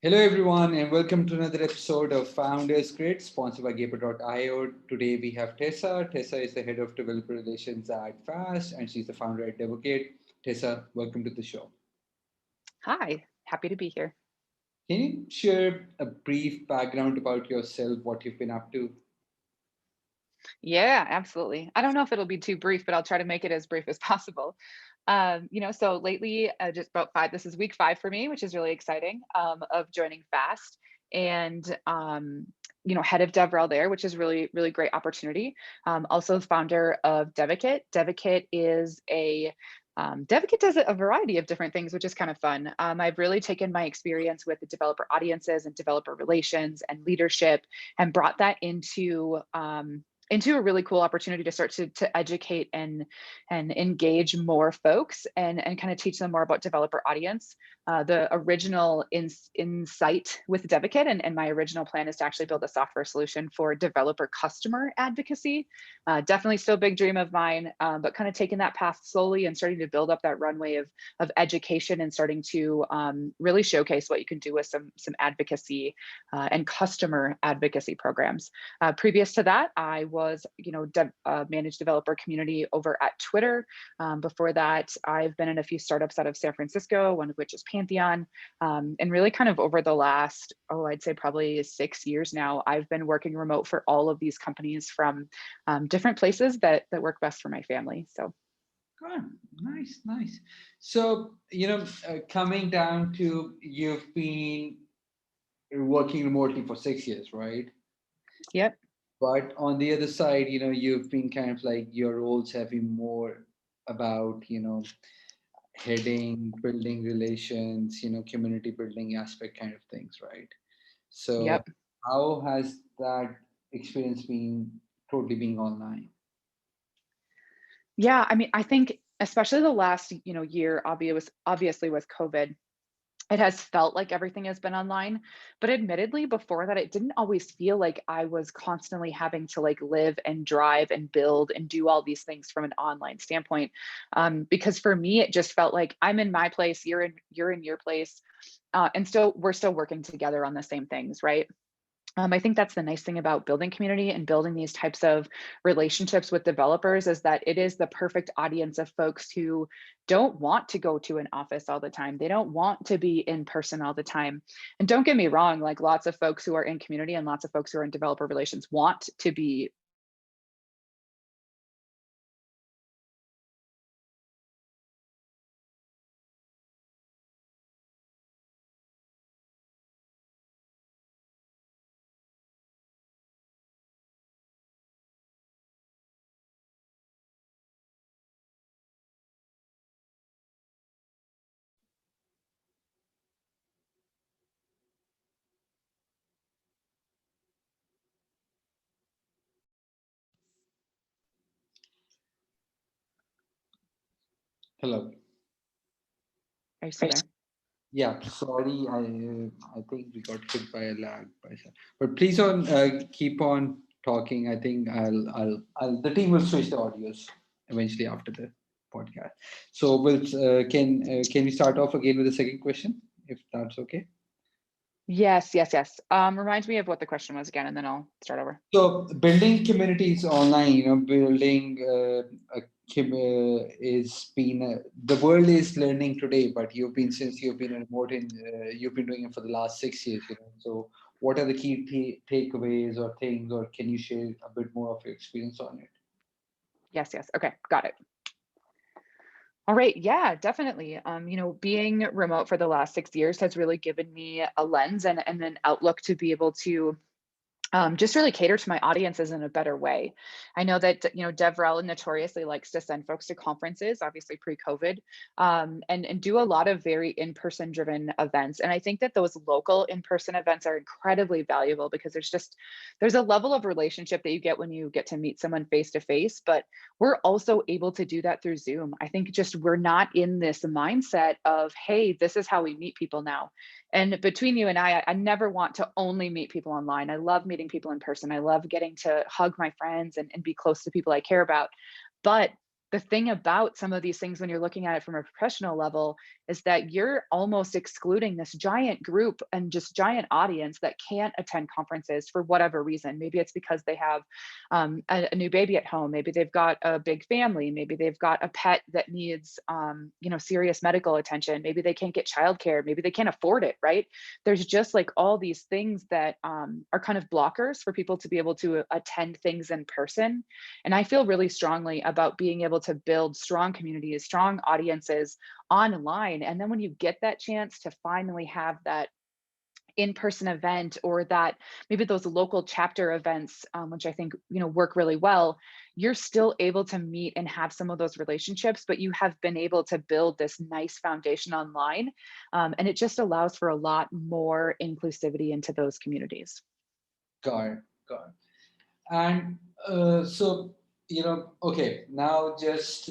Hello, everyone, and welcome to another episode of Founders Grid, sponsored by Gaper.io. Today we have Tessa. Tessa is the head of developer relations at Fast, and she's the founder at Advocate. Tessa, welcome to the show. Hi, happy to be here. Can you share a brief background about yourself, what you've been up to? Yeah, absolutely. I don't know if it'll be too brief, but I'll try to make it as brief as possible. So lately, just about five, this is week 5 for me, which is really exciting, of joining Fast and, head of DevRel there, which is really, really great opportunity. Also founder of Devicate. Devicate does a variety of different things, which is kind of fun. I've really taken my experience with the developer audiences and developer relations and leadership and brought that into a really cool opportunity to start to educate and engage more folks and kind of teach them more about developer audience. The original insight with Devicate and my original plan is to actually build a software solution for developer customer advocacy. Definitely still a big dream of mine, but kind of taking that path slowly and starting to build up that runway of education and starting to really showcase what you can do with some advocacy and customer advocacy programs. Previous to that, I was, managed developer community over at Twitter. Before that, I've been in a few startups out of San Francisco, one of which is Pantheon. And really kind of over the last, I'd say probably 6 years now, I've been working remote for all of these companies from different places that work best for my family. So. Oh, nice, nice. So, coming down to you've been working remotely for 6 years, right? Yep. But on the other side, you've been kind of like your roles have been more about, heading, building relations, community building aspect kind of things, right? So Yep. how has that experience been totally being online? Yeah. I mean, I think especially the last, year, obviously with COVID, it has felt like everything has been online, but admittedly before that it didn't always feel like I was constantly having to like live and drive and build and do all these things from an online standpoint. Because for me it just felt like I'm in my place, you're in your place, and still we're still working together on the same things, right? I think that's the nice thing about building community and building these types of relationships with developers is that it is the perfect audience of folks who don't want to go to an office all the time. They don't want to be in person all the time. And don't get me wrong, like lots of folks who are in community and lots of folks who are in developer relations want to be Hello. are you still there? Yeah, sorry, I think we got hit by a lag by some, but please on keep on talking. I think the team will switch the audios eventually after the podcast. So can we start off again with the second question, if that's okay? Yes. Remind me of what the question was again, and then I'll start over. So building communities online, building is been the world is learning today, but you've been remote you've been doing it for the last 6 years. So what are the key takeaways or things, or can you share a bit more of your experience on it? Yes. Okay, got it. All right. Yeah, definitely. Being remote for the last 6 years has really given me a lens and an outlook to be able to just really cater to my audiences in a better way. I know that DevRel notoriously likes to send folks to conferences, obviously pre-COVID, and do a lot of very in-person driven events. And I think that those local in-person events are incredibly valuable because there's a level of relationship that you get when you get to meet someone face to face. But we're also able to do that through Zoom. I think just we're not in this mindset of, hey, this is how we meet people now. And between you and I never want to only meet people online. I love meeting people in person. I love getting to hug my friends and be close to people I care about. But the thing about some of these things when you're looking at it from a professional level is that you're almost excluding this giant group and just giant audience that can't attend conferences for whatever reason. Maybe it's because they have a new baby at home. Maybe they've got a big family. Maybe they've got a pet that needs, serious medical attention. Maybe they can't get childcare. Maybe they can't afford it, right? There's just like all these things that are kind of blockers for people to be able to attend things in person. And I feel really strongly about being able to build strong communities, strong audiences online. And then when you get that chance to finally have that in-person event, or that maybe those local chapter events, which I think work really well, you're still able to meet and have some of those relationships, but you have been able to build this nice foundation online, and it just allows for a lot more inclusivity into those communities. Got it. Got it. And so, okay, now just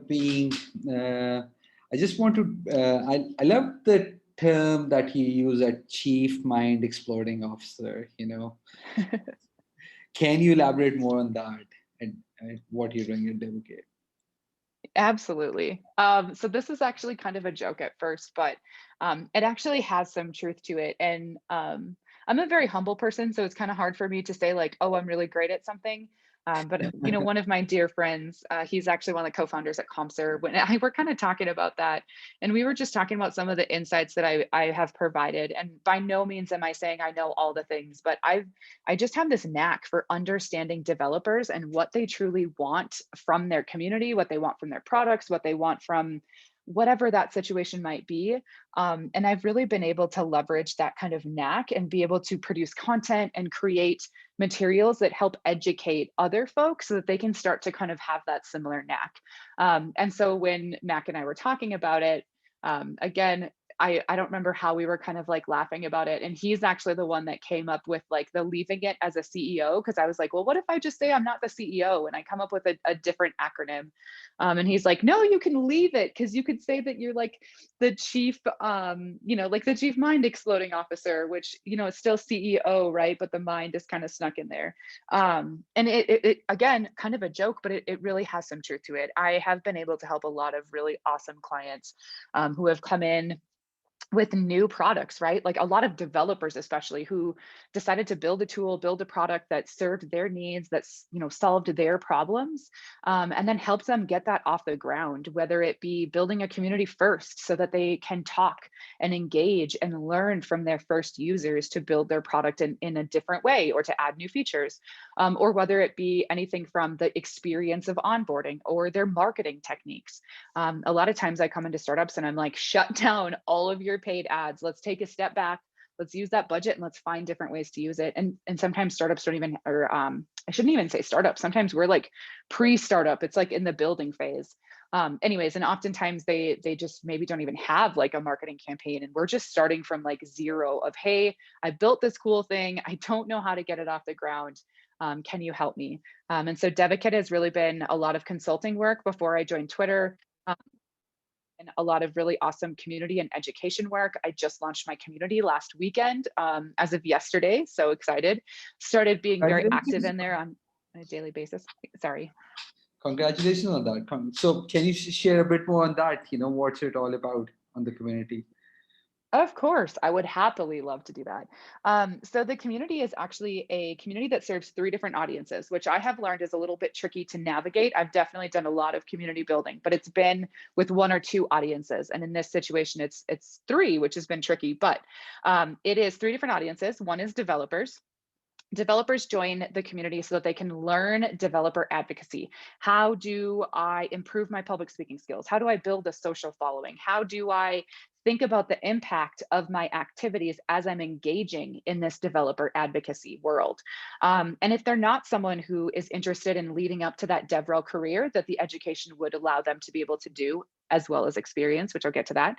being, I just want to, I love the term that you use at Chief Mind Exploding Officer, Can you elaborate more on that and what you're doing at Devocate? Absolutely. So this is actually kind of a joke at first, but it actually has some truth to it. And I'm a very humble person, so it's kind of hard for me to say like, oh, I'm really great at something. But one of my dear friends, he's actually one of the co-founders at ComSer. When I were kind of talking about that, and we were just talking about some of the insights that I have provided. And by no means am I saying I know all the things, but I just have this knack for understanding developers and what they truly want from their community, what they want from their products, what they want from whatever that situation might be. And I've really been able to leverage that kind of knack and be able to produce content and create materials that help educate other folks so that they can start to kind of have that similar knack. And so when Mac and I were talking about it, again, I don't remember how we were kind of like laughing about it. And he's actually the one that came up with like the leaving it as a CEO. Cause I was like, well, what if I just say I'm not the CEO and I come up with a different acronym? And he's like, no, you can leave it. Cause you could say that you're like the chief, like the chief mind exploding officer, which, it's still CEO, right? But the mind is kind of snuck in there. And it again, kind of a joke, but it really has some truth to it. I have been able to help a lot of really awesome clients who have come in with new products, right? Like a lot of developers, especially who decided to build a tool, build a product that served their needs, that's, solved their problems, and then helped them get that off the ground, whether it be building a community first so that they can talk and engage and learn from their first users to build their product in a different way or to add new features, or whether it be anything from the experience of onboarding or their marketing techniques. A lot of times I come into startups and I'm like, shut down all of your paid ads. Let's take a step back. Let's use that budget and let's find different ways to use it. And sometimes startups don't even, or I shouldn't even say startup. Sometimes we're like pre-startup. It's like in the building phase. Anyways, and oftentimes they just maybe don't even have like a marketing campaign. And we're just starting from like zero of, hey, I built this cool thing. I don't know how to get it off the ground. Can you help me? And so Devocate has really been a lot of consulting work before I joined Twitter. And a lot of really awesome community and education work. I just launched my community last weekend as of yesterday. So excited. Started being very active in there on a daily basis. Sorry. Congratulations on that. So can you share a bit more on that? What's it all about on the community? Of course, I would happily love to do that. So the community is actually a community that serves 3 different audiences, which I have learned is a little bit tricky to navigate. I've definitely done a lot of community building, but it's been with 1 or 2 audiences. And in this situation, it's 3, which has been tricky, but it is 3 different audiences. One is developers. Developers join the community so that they can learn developer advocacy. How do I improve my public speaking skills? How do I build a social following? How do I think about the impact of my activities as I'm engaging in this developer advocacy world? And if they're not someone who is interested in leading up to that DevRel career that the education would allow them to be able to do, as well as experience, which I'll get to that,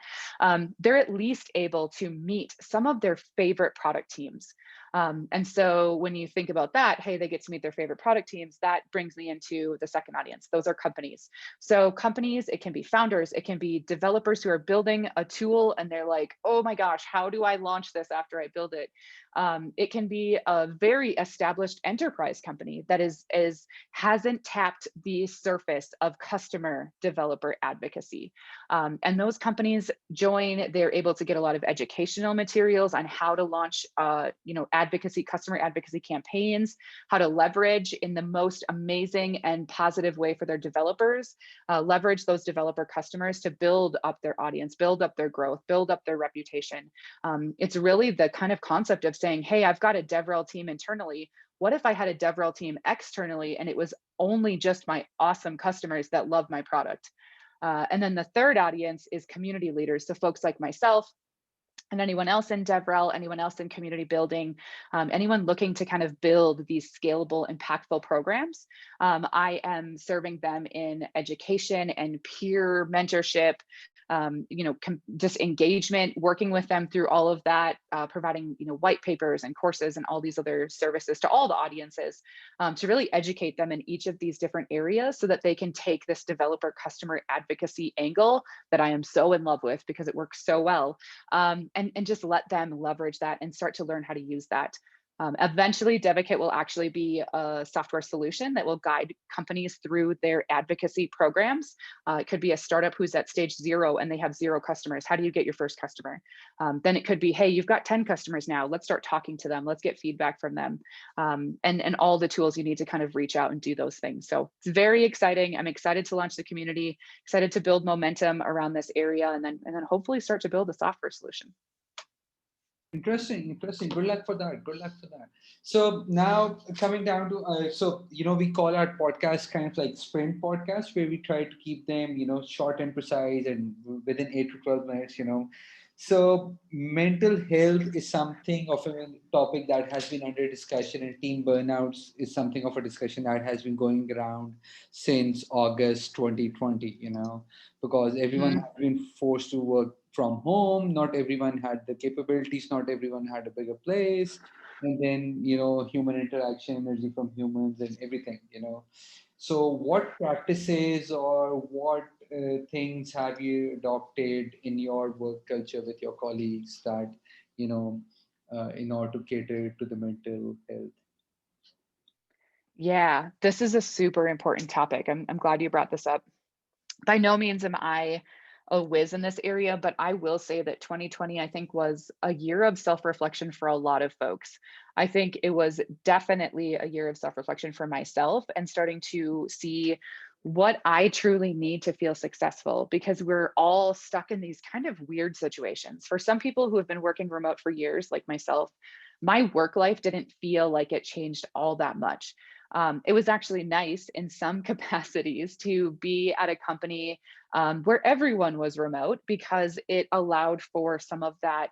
they're at least able to meet some of their favorite product teams. And so when you think about that, hey, they get to meet their favorite product teams, that brings me into the second audience. Those are companies. So companies, it can be founders, it can be developers who are building a tool and they're like, oh my gosh, how do I launch this after I build it? It can be a very established enterprise company that hasn't tapped the surface of customer developer advocacy. And those companies join, they're able to get a lot of educational materials on how to launch advocacy, customer advocacy campaigns, how to leverage in the most amazing and positive way for their developers, leverage those developer customers to build up their audience, build up their growth, build up their reputation. It's really the kind of concept of saying, hey, I've got a DevRel team internally. What if I had a DevRel team externally and it was only just my awesome customers that love my product? And then the third audience is community leaders. So folks like myself and anyone else in DevRel, anyone else in community building, anyone looking to kind of build these scalable, impactful programs. I am serving them in education and peer mentorship, just engagement, working with them through all of that, providing, white papers and courses and all these other services to all the audiences, to really educate them in each of these different areas so that they can take this developer customer advocacy angle that I am so in love with because it works so well, and just let them leverage that and start to learn how to use that. Eventually, Devakit will actually be a software solution that will guide companies through their advocacy programs. It could be a startup who's at stage 0 and they have 0 customers. How do you get your first customer? Then it could be, hey, you've got 10 customers now. Let's start talking to them. Let's get feedback from them, and all the tools you need to kind of reach out and do those things. So it's very exciting. I'm excited to launch the community, excited to build momentum around this area, and then hopefully start to build a software solution. Interesting, interesting. Good luck for that. Good luck for that. So now coming down to, we call our podcast kind of like sprint podcast where we try to keep them, short and precise and within 8 to 12 minutes. So mental health is something of a topic that has been under discussion, and team burnouts is something of a discussion that has been going around since August 2020, because everyone has been forced to work from home. Not everyone had the capabilities, not everyone had a bigger place, and then human interaction, energy from humans, and everything. So what practices or what things have you adopted in your work culture with your colleagues that in order to cater to the mental health? Yeah, this is a super important topic. I'm glad you brought this up. By no means am I a whiz in this area, but I will say that 2020, I think, was a year of self-reflection for a lot of folks. I think it was definitely a year of self-reflection for myself and starting to see what I truly need to feel successful, because we're all stuck in these kind of weird situations. For some people who have been working remote for years, like myself, my work life didn't feel like it changed all that much. It was actually nice in some capacities to be at a company where everyone was remote, because it allowed for some of that,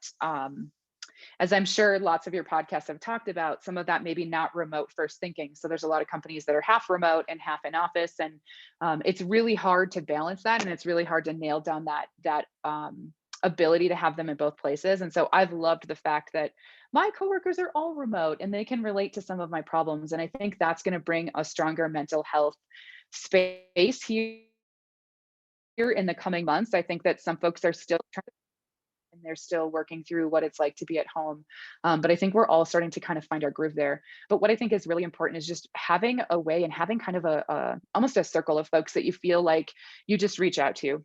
as I'm sure lots of your podcasts have talked about, some of that maybe not remote first thinking. So there's a lot of companies that are half remote and half in office, and it's really hard to balance that, and it's really hard to nail down that ability to have them in both places. And so I've loved the fact that my coworkers are all remote and they can relate to some of my problems. And I think that's going to bring a stronger mental health space here in the coming months. I think that some folks are still trying, and they're still working through what it's like to be at home. But I think we're all starting to kind of find our groove there. But what I think is really important is just having a way and having kind of almost a circle of folks that you feel like you just reach out to.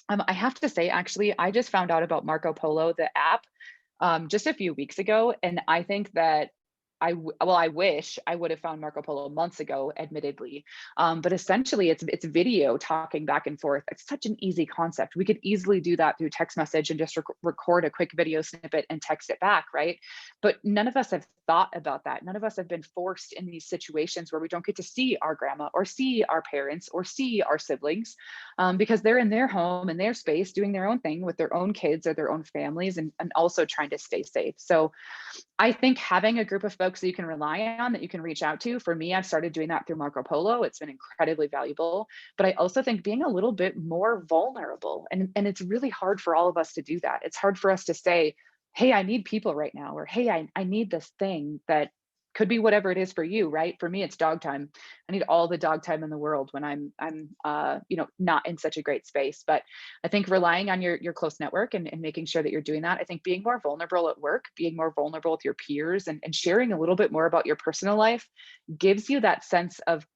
I have to say, actually, I just found out about Marco Polo, the app, just a few weeks ago. And I think that I wish I would have found Marco Polo months ago, admittedly. But essentially it's video talking back and forth. It's such an easy concept. We could easily do that through text message and just record a quick video snippet and text it back, right? But none of us have thought about that. None of us have been forced in these situations where we don't get to see our grandma or see our parents or see our siblings, because they're in their home, in their space, doing their own thing with their own kids or their own families, and also trying to stay safe. So I think having a group of folks that you can rely on, that you can reach out to. For me, I've started doing that through Marco Polo. It's been incredibly valuable. But I also think being a little bit more vulnerable, and it's really hard for all of us to do that. It's hard for us to say, hey, I need people right now, or hey, I need this thing that could be whatever it is for you, right? For me, it's dog time. I need all the dog time in the world when I'm not in such a great space. But I think relying on your close network and making sure that you're doing that. I think being more vulnerable at work, being more vulnerable with your peers, and sharing a little bit more about your personal life gives you that sense of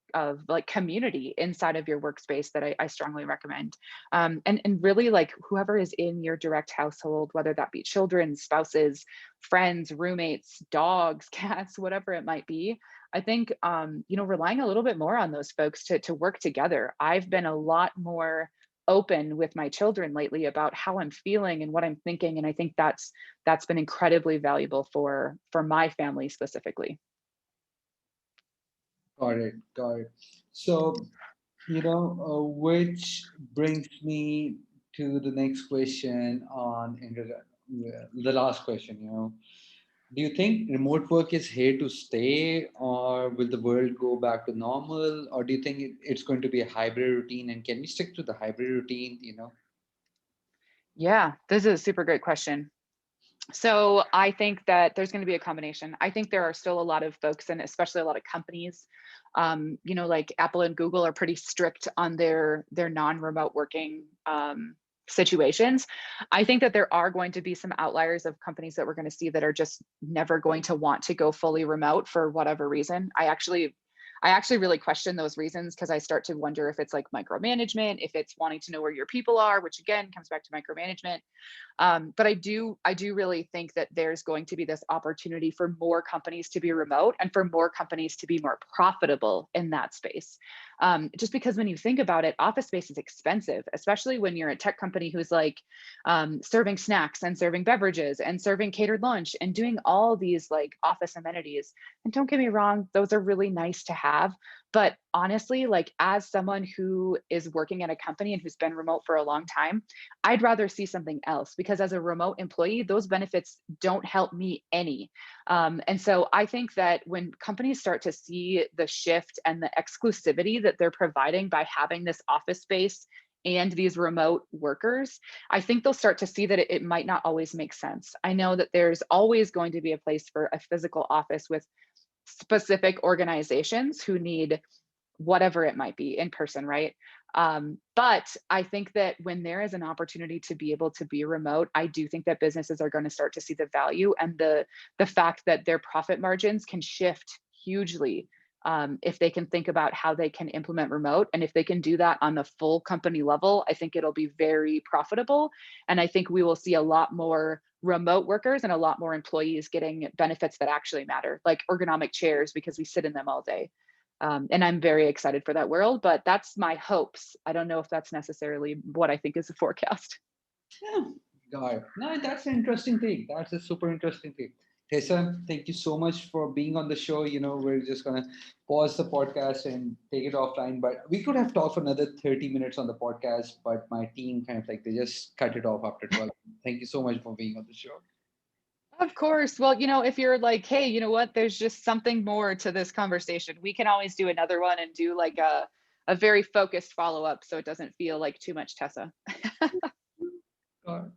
like community inside of your workspace that I strongly recommend. And really, like, whoever is in your direct household, whether that be children, spouses, friends, roommates, dogs, cats, whatever it might be, I think relying a little bit more on those folks to work together. I've been a lot more open with my children lately about how I'm feeling and what I'm thinking, and I think that's been incredibly valuable for my family specifically. Got it. Got it. So, which brings me to the next question the last question, do you think remote work is here to stay, or will the world go back to normal, or do you think it's going to be a hybrid routine, and can we stick to the hybrid routine? Yeah, this is a super great question. So I think that there's going to be a combination. I think there are still a lot of folks, and especially a lot of companies, like Apple and Google, are pretty strict on their non-remote working situations. I think that there are going to be some outliers of companies that we're going to see that are just never going to want to go fully remote for whatever reason. I actually really question those reasons, because I start to wonder if it's like micromanagement, if it's wanting to know where your people are, which again comes back to micromanagement. But I do really think that there's going to be this opportunity for more companies to be remote and for more companies to be more profitable in that space. Just because when you think about it, office space is expensive, especially when you're a tech company who's like serving snacks and serving beverages and serving catered lunch and doing all these like office amenities. And don't get me wrong, those are really nice to have. But honestly, like, as someone who is working at a company and who's been remote for a long time, I'd rather see something else, because as a remote employee, those benefits don't help me any. And so I think that when companies start to see the shift and the exclusivity that they're providing by having this office space and these remote workers, I think they'll start to see that it might not always make sense. I know that there's always going to be a place for a physical office with specific organizations who need whatever it might be in person, right? But I think that when there is an opportunity to be able to be remote, I do think that businesses are going to start to see the value and the fact that their profit margins can shift hugely, if they can think about how they can implement remote. And if they can do that on the full company level, I think it'll be very profitable. And I think we will see a lot more remote workers and a lot more employees getting benefits that actually matter, like ergonomic chairs, because we sit in them all day. And I'm very excited for that world, but that's my hopes. I don't know if that's necessarily what I think is the forecast. Yeah, got it. No, that's an interesting thing. That's a super interesting thing. Tessa, thank you so much for being on the show. We're just gonna pause the podcast and take it offline. But we could have talked for another 30 minutes on the podcast, but my team kind of like they just cut it off after 12. Thank you so much for being on the show. Of course. Well, if you're like, hey, you know what, there's just something more to this conversation, we can always do another one and do like a very focused follow up so it doesn't feel like too much Tessa. Got it.